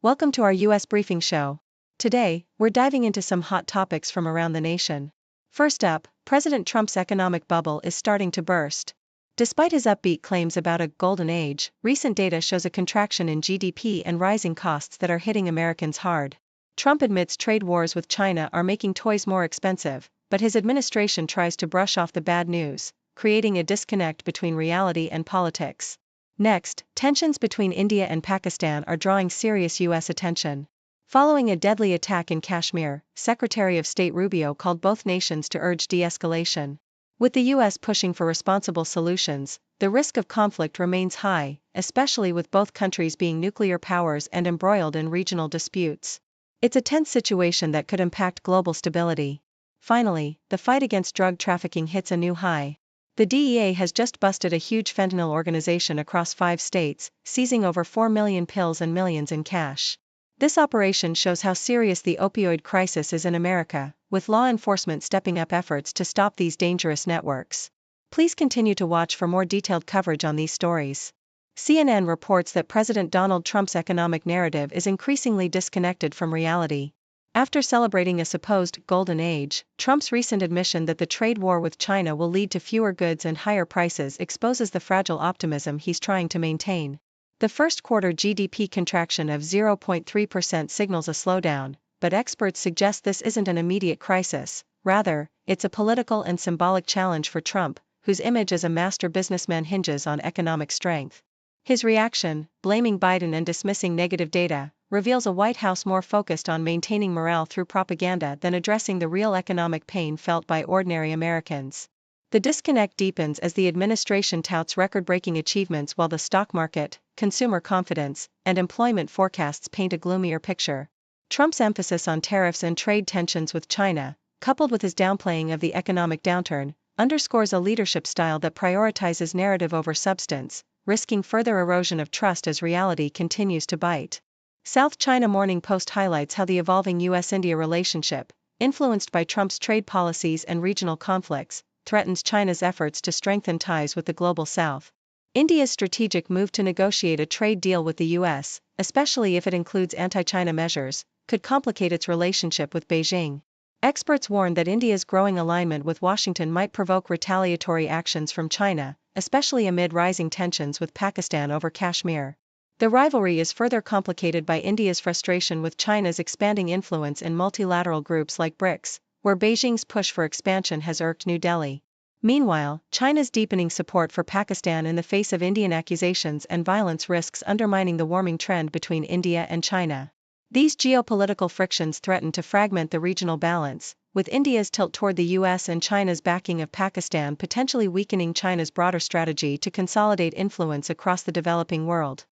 Welcome to our U.S. Briefing Show. Today, we're diving into some hot topics from around the nation. First up, President Trump's economic bubble is starting to burst. Despite his upbeat claims about a golden age, recent data shows a contraction in GDP and rising costs that are hitting Americans hard. Trump admits trade wars with China are making toys more expensive, but his administration tries to brush off the bad news, creating a disconnect between reality and politics. Next, tensions between India and Pakistan are drawing serious U.S. attention. Following a deadly attack in Kashmir, Secretary of State Rubio called both nations to urge de-escalation. With the U.S. pushing for responsible solutions, the risk of conflict remains high, especially with both countries being nuclear powers and embroiled in regional disputes. It's a tense situation that could impact global stability. Finally, the fight against drug trafficking hits a new high. The DEA has just busted a huge fentanyl organization across 5 states, seizing over 4 million pills and millions in cash. This operation shows how serious the opioid crisis is in America, with law enforcement stepping up efforts to stop these dangerous networks. Please continue to watch for more detailed coverage on these stories. CNN reports that President Donald Trump's economic narrative is increasingly disconnected from reality. After celebrating a supposed golden age, Trump's recent admission that the trade war with China will lead to fewer goods and higher prices exposes the fragile optimism he's trying to maintain. The first quarter GDP contraction of 0.3% signals a slowdown, but experts suggest this isn't an immediate crisis. Rather, it's a political and symbolic challenge for Trump, whose image as a master businessman hinges on economic strength. His reaction, blaming Biden and dismissing negative data, reveals a White House more focused on maintaining morale through propaganda than addressing the real economic pain felt by ordinary Americans. The disconnect deepens as the administration touts record-breaking achievements while the stock market, consumer confidence, and employment forecasts paint a gloomier picture. Trump's emphasis on tariffs and trade tensions with China, coupled with his downplaying of the economic downturn, underscores a leadership style that prioritizes narrative over substance, risking further erosion of trust as reality continues to bite. South China Morning Post highlights how the evolving U.S.-India relationship, influenced by Trump's trade policies and regional conflicts, threatens China's efforts to strengthen ties with the global South. India's strategic move to negotiate a trade deal with the U.S., especially if it includes anti-China measures, could complicate its relationship with Beijing. Experts warn that India's growing alignment with Washington might provoke retaliatory actions from China, especially amid rising tensions with Pakistan over Kashmir. The rivalry is further complicated by India's frustration with China's expanding influence in multilateral groups like BRICS, where Beijing's push for expansion has irked New Delhi. Meanwhile, China's deepening support for Pakistan in the face of Indian accusations and violence risks undermining the warming trend between India and China. These geopolitical frictions threaten to fragment the regional balance, with India's tilt toward the U.S. and China's backing of Pakistan potentially weakening China's broader strategy to consolidate influence across the developing world.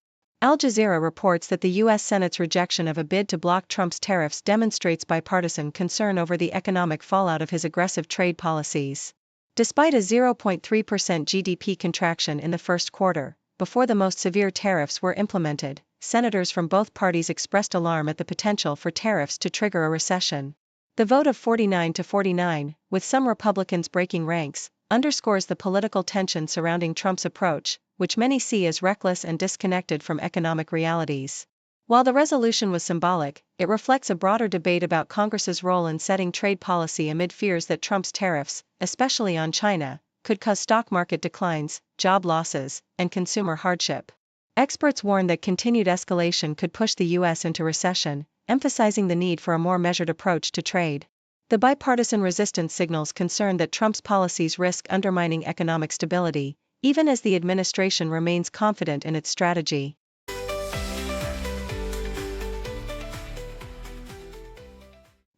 Al Jazeera reports that the U.S. Senate's rejection of a bid to block Trump's tariffs demonstrates bipartisan concern over the economic fallout of his aggressive trade policies. Despite a 0.3% GDP contraction in the first quarter, before the most severe tariffs were implemented, senators from both parties expressed alarm at the potential for tariffs to trigger a recession. The vote of 49 to 49, with some Republicans breaking ranks, underscores the political tension surrounding Trump's approach, which many see as reckless and disconnected from economic realities. While the resolution was symbolic, it reflects a broader debate about Congress's role in setting trade policy amid fears that Trump's tariffs, especially on China, could cause stock market declines, job losses, and consumer hardship. Experts warn that continued escalation could push the U.S. into recession, emphasizing the need for a more measured approach to trade. The bipartisan resistance signals concern that Trump's policies risk undermining economic stability, even as the administration remains confident in its strategy.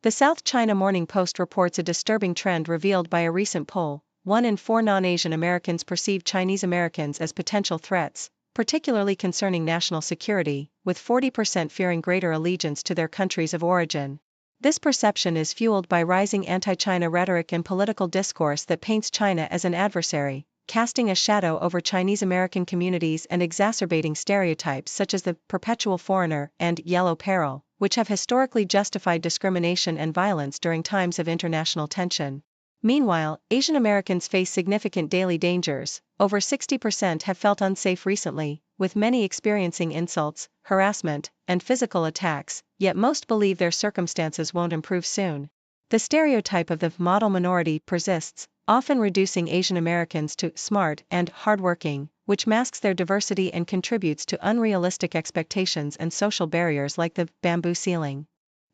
The South China Morning Post reports a disturbing trend revealed by a recent poll. 1 in 4 non-Asian Americans perceive Chinese Americans as potential threats, particularly concerning national security, with 40% fearing greater allegiance to their countries of origin. This perception is fueled by rising anti-China rhetoric and political discourse that paints China as an adversary, casting a shadow over Chinese American communities and exacerbating stereotypes such as the perpetual foreigner and yellow peril, which have historically justified discrimination and violence during times of international tension. Meanwhile, Asian Americans face significant daily dangers. Over 60% have felt unsafe recently, with many experiencing insults, harassment, and physical attacks, yet most believe their circumstances won't improve soon. The stereotype of the model minority persists, often reducing Asian Americans to smart and hardworking, which masks their diversity and contributes to unrealistic expectations and social barriers like the bamboo ceiling.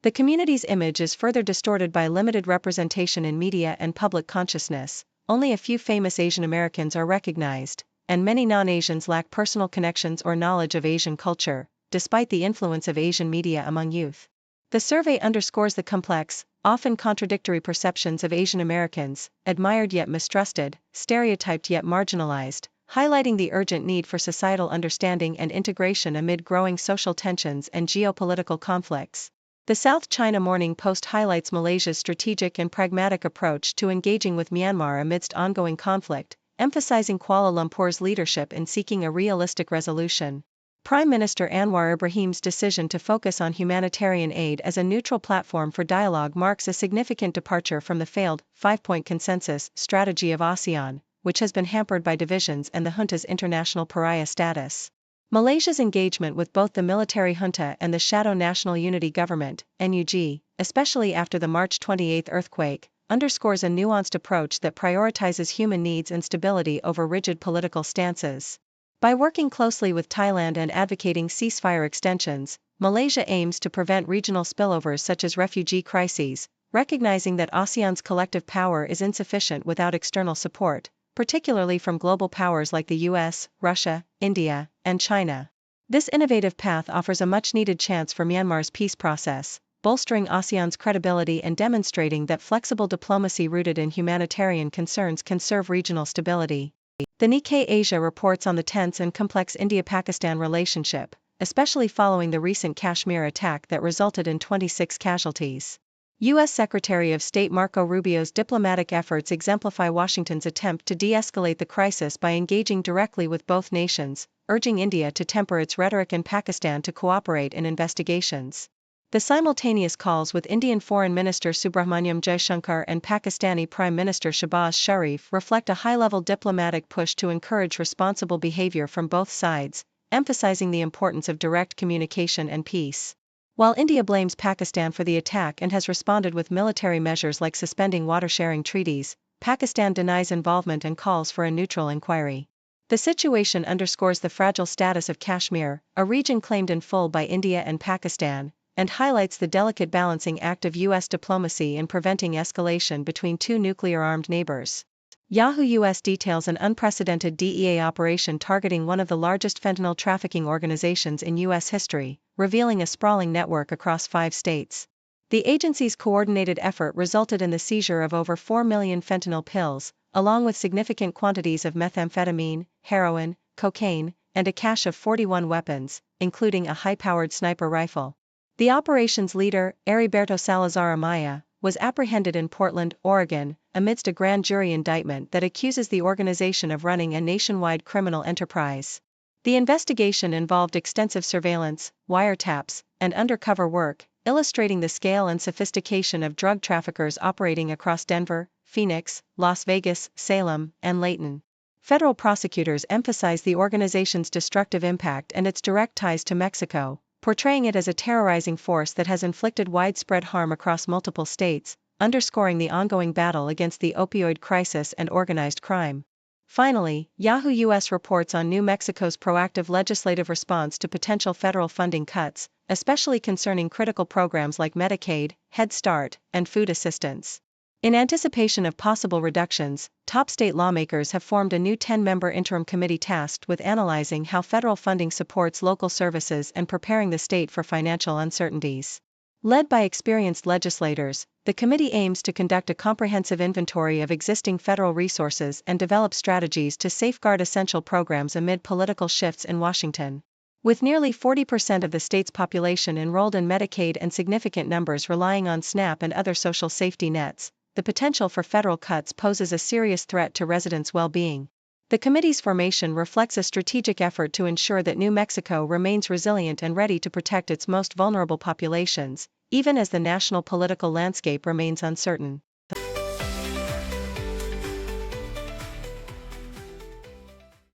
The community's image is further distorted by limited representation in media and public consciousness. Only a few famous Asian Americans are recognized, and many non-Asians lack personal connections or knowledge of Asian culture, despite the influence of Asian media among youth. The survey underscores the complex, often contradictory perceptions of Asian Americans, admired yet mistrusted, stereotyped yet marginalized, highlighting the urgent need for societal understanding and integration amid growing social tensions and geopolitical conflicts. The South China Morning Post highlights Malaysia's strategic and pragmatic approach to engaging with Myanmar amidst ongoing conflict, emphasizing Kuala Lumpur's leadership in seeking a realistic resolution. Prime Minister Anwar Ibrahim's decision to focus on humanitarian aid as a neutral platform for dialogue marks a significant departure from the failed five-point consensus strategy of ASEAN, which has been hampered by divisions and the junta's international pariah status. Malaysia's engagement with both the military junta and the Shadow National Unity Government, NUG, especially after the March 28 earthquake, underscores a nuanced approach that prioritizes human needs and stability over rigid political stances. By working closely with Thailand and advocating ceasefire extensions, Malaysia aims to prevent regional spillovers such as refugee crises, recognizing that ASEAN's collective power is insufficient without external support, particularly from global powers like the US, Russia, India, and China. This innovative path offers a much-needed chance for Myanmar's peace process, bolstering ASEAN's credibility and demonstrating that flexible diplomacy rooted in humanitarian concerns can serve regional stability. The Nikkei Asia reports on the tense and complex India-Pakistan relationship, especially following the recent Kashmir attack that resulted in 26 casualties. U.S. Secretary of State Marco Rubio's diplomatic efforts exemplify Washington's attempt to de-escalate the crisis by engaging directly with both nations, urging India to temper its rhetoric and Pakistan to cooperate in investigations. The simultaneous calls with Indian Foreign Minister Subrahmanyam Jaishankar and Pakistani Prime Minister Shahbaz Sharif reflect a high-level diplomatic push to encourage responsible behavior from both sides, emphasizing the importance of direct communication and peace. While India blames Pakistan for the attack and has responded with military measures like suspending water-sharing treaties, Pakistan denies involvement and calls for a neutral inquiry. The situation underscores the fragile status of Kashmir, a region claimed in full by India and Pakistan, and highlights the delicate balancing act of U.S. diplomacy in preventing escalation between two nuclear-armed neighbors. Yahoo US details an unprecedented DEA operation targeting one of the largest fentanyl trafficking organizations in U.S. history, revealing a sprawling network across 5 states. The agency's coordinated effort resulted in the seizure of over 4 million fentanyl pills, along with significant quantities of methamphetamine, heroin, cocaine, and a cache of 41 weapons, including a high-powered sniper rifle. The operation's leader, Heriberto Salazar Amaya, was apprehended in Portland, Oregon, amidst a grand jury indictment that accuses the organization of running a nationwide criminal enterprise. The investigation involved extensive surveillance, wiretaps, and undercover work, illustrating the scale and sophistication of drug traffickers operating across Denver, Phoenix, Las Vegas, Salem, and Layton. Federal prosecutors emphasize the organization's destructive impact and its direct ties to Mexico, portraying it as a terrorizing force that has inflicted widespread harm across multiple states, underscoring the ongoing battle against the opioid crisis and organized crime. Finally, Yahoo US reports on New Mexico's proactive legislative response to potential federal funding cuts, especially concerning critical programs like Medicaid, Head Start, and food assistance. In anticipation of possible reductions, top state lawmakers have formed a new 10-member interim committee tasked with analyzing how federal funding supports local services and preparing the state for financial uncertainties. Led by experienced legislators, the committee aims to conduct a comprehensive inventory of existing federal resources and develop strategies to safeguard essential programs amid political shifts in Washington. With nearly 40% of the state's population enrolled in Medicaid and significant numbers relying on SNAP and other social safety nets, the potential for federal cuts poses a serious threat to residents' well-being. The committee's formation reflects a strategic effort to ensure that New Mexico remains resilient and ready to protect its most vulnerable populations, even as the national political landscape remains uncertain.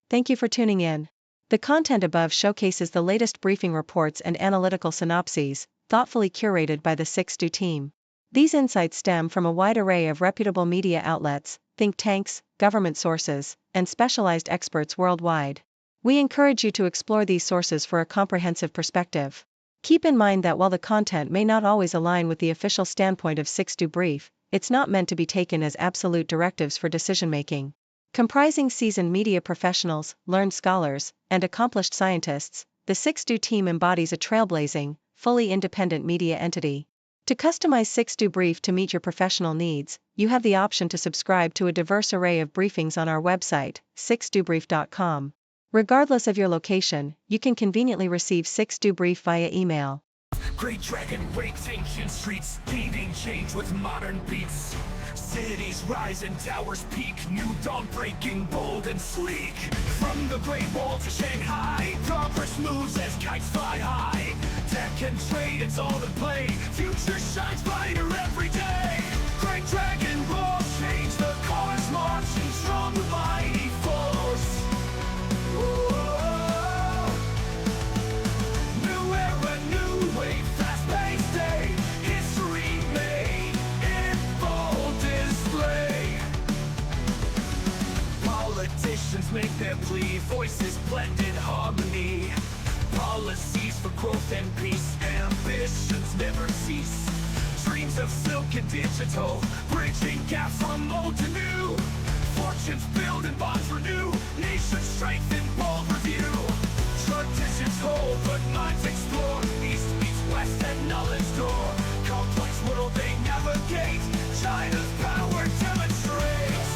Thank you for tuning in. The content above showcases the latest briefing reports and analytical synopses, thoughtfully curated by the 6Do team. These insights stem from a wide array of reputable media outlets, think tanks, government sources, and specialized experts worldwide. We encourage you to explore these sources for a comprehensive perspective. Keep in mind that while the content may not always align with the official standpoint of 6Do Brief, it's not meant to be taken as absolute directives for decision-making. Comprising seasoned media professionals, learned scholars, and accomplished scientists, the 6Do team embodies a trailblazing, fully independent media entity. To customize 6Do Brief to meet your professional needs, you have the option to subscribe to a diverse array of briefings on our website, 6dobrief.com. Regardless of your location, you can conveniently receive 6Do Brief via email. Great dragon wakes ancient streets, beating change with modern beats. Cities rise and towers peak, new dawn breaking, bold and sleek. From the Great Wall to Shanghai, progress moves as kites fly high. Tech and trade, it's all in play, future shines brighter every day. Great dragon roars, change the cars marching strong with mighty force. Whoa. New era, new wave, fast-paced day, history made in full display. Politicians make their plea, voices blend in harmony. Policies for growth and peace, ambitions never cease. Dreams of silk and digital, bridging gaps from old to new. Fortunes build and bonds renew, nations strengthen, bold review. Traditions hold, but minds explore, east meets west and knowledge door. Complex world they navigate, China's power demonstrates.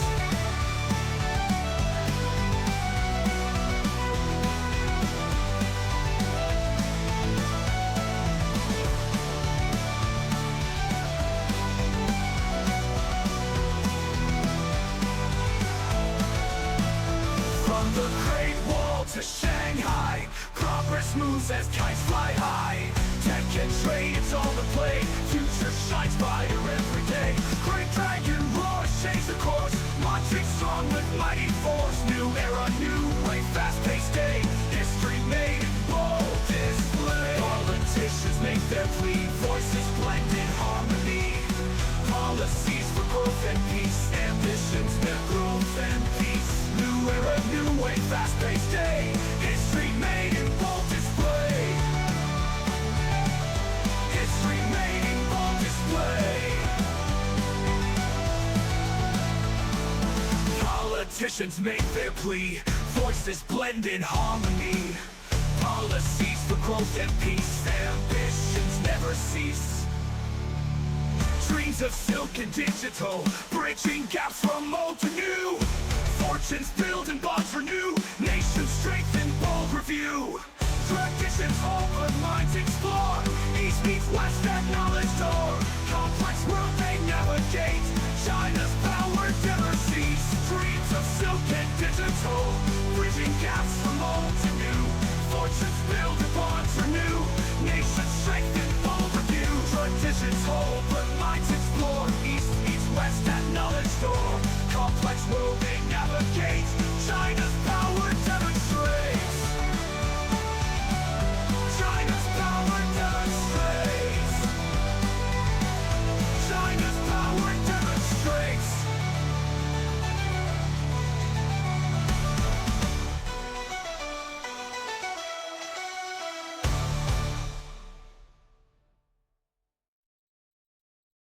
From the Great Wall to Shanghai, progress moves as kites fly high. Tech and trade, it's all the play, future shines brighter every day. Great dragon roars, change the course, marching strong with mighty force. New era, new way, fast-paced day, history made in bold display. Politicians make their plea, voices blend in harmony. Policies for growth and peace, ambitions their growth and peace. New era, new way, fast-paced day, history made in bold display. History made in bold display. Politicians make their plea, voices blend in harmony. Policies for growth and peace, ambitions never cease. Dreams of silk and digital, bridging gaps from old to new. Fortunes build and bonds renew, nations strengthen, bold review.